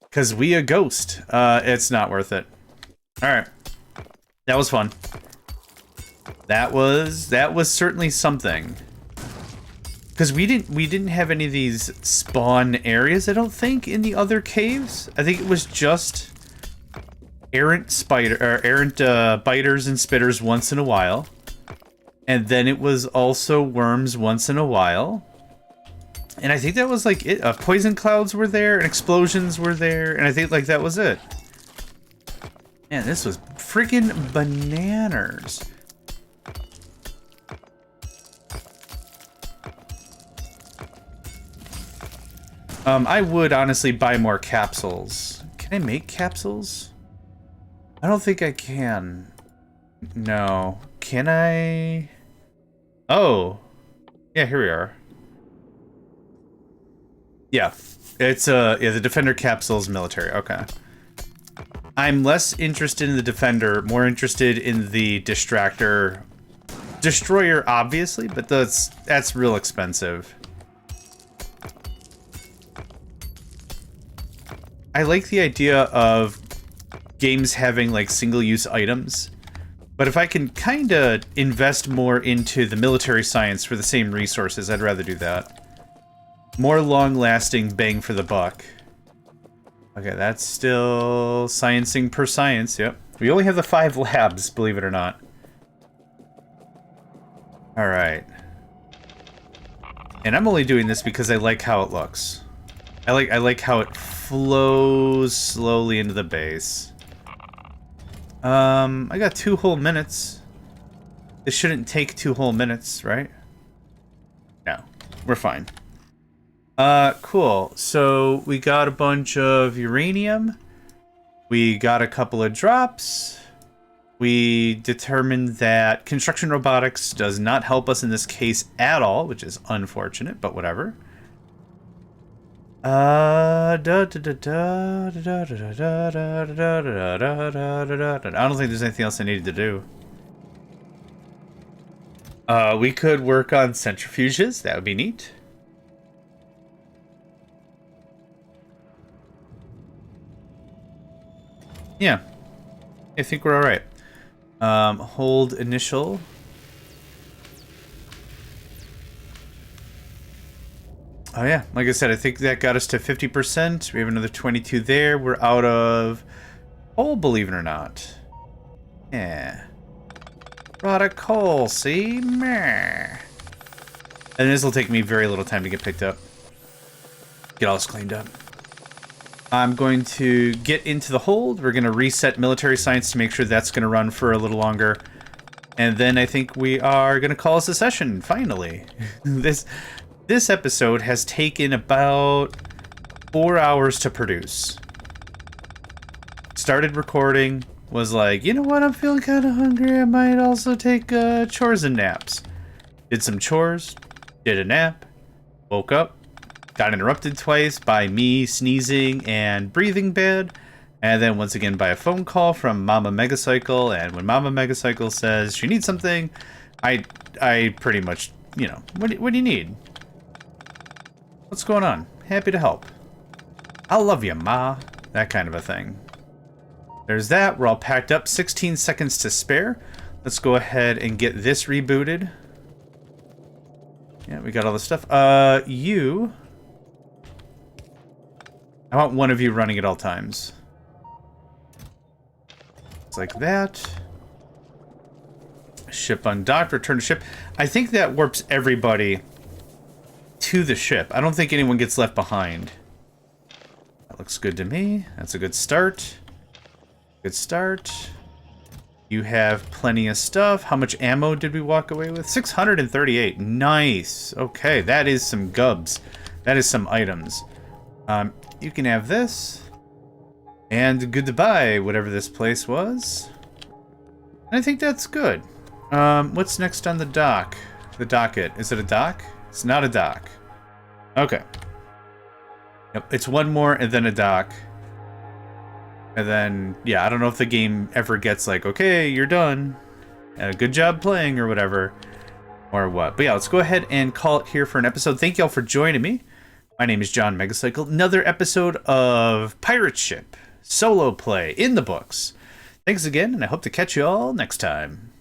[SPEAKER 1] Cause we a ghost. It's not worth it. Alright. That was fun. That was certainly something. Because we didn't have any of these spawn areas, I don't think, in the other caves. I think it was just errant biters and spitters once in a while, and then it was also worms once in a while. And I think that was like it. Poison clouds were there, and explosions were there, and I think like that was it. Man, this was freaking bananas. I would honestly buy more capsules. Can I make capsules? I don't think I can. No. Can I? Oh. Yeah, here we are. Yeah. It's, yeah, the Defender capsules military. Okay. I'm less interested in the Defender, more interested in the Distractor. Destroyer, obviously, but that's real expensive. I like the idea of games having like single-use items, but if I can kind of invest more into the military science for the same resources, I'd rather do that. More long-lasting bang for the buck. Okay, that's still sciencing per science, yep. We only have the 5 labs, believe it or not. Alright. And I'm only doing this because I like how it looks. I like how it flows slowly into the base. I got 2 whole minutes. This shouldn't take 2 whole minutes, right? No, we're fine. Cool. So we got a bunch of uranium. We got a couple of drops. We determined that construction robotics does not help us in this case at all, which is unfortunate, but whatever. I don't think there's anything else I needed to do. We could work on centrifuges. That would be neat. Yeah. I think we're alright. Hold initial. Oh yeah, like I said, I think that got us to 50%. We have another 22 there. We're out of... Oh, believe it or not. Yeah. Product coal, see? Meh. And this will take me very little time to get picked up. Get all this cleaned up. I'm going to get into the hold. We're going to reset military science to make sure that's going to run for a little longer. And then I think we are going to call this a session, finally. This episode has taken about 4 hours to produce. Started recording, was like, you know what, I'm feeling kind of hungry. I might also take chores and naps. Did some chores, did a nap, woke up, got interrupted twice by me sneezing and breathing bad, and then once again by a phone call from Mama Megacycle. And when Mama Megacycle says she needs something, I pretty much, you know, what do you need? What's going on? Happy to help. I love you, Ma. That kind of a thing. There's that. We're all packed up. 16 seconds to spare. Let's go ahead and get this rebooted. Yeah, we got all the stuff. You... I want one of you running at all times. It's like that. Ship undocked. Return to ship. I think that warps everybody to the ship. I don't think anyone gets left behind. That looks good to me. That's a good start. Good start. You have plenty of stuff. How much ammo did we walk away with? 638. Nice. Okay, that is some gubs. That is some items. You can have this. And goodbye, whatever this place was. I think that's good. What's next on the dock? The docket. Is it a dock? It's not a dock. Okay. Yep, it's one more and then a dock. And then, yeah, I don't know if the game ever gets like, okay, you're done. Good job playing or whatever. Or what. But yeah, let's go ahead and call it here for an episode. Thank y'all for joining me. My name is JohnMegacycle. Another episode of Pirate Ship. Solo play in the books. Thanks again, and I hope to catch you all next time.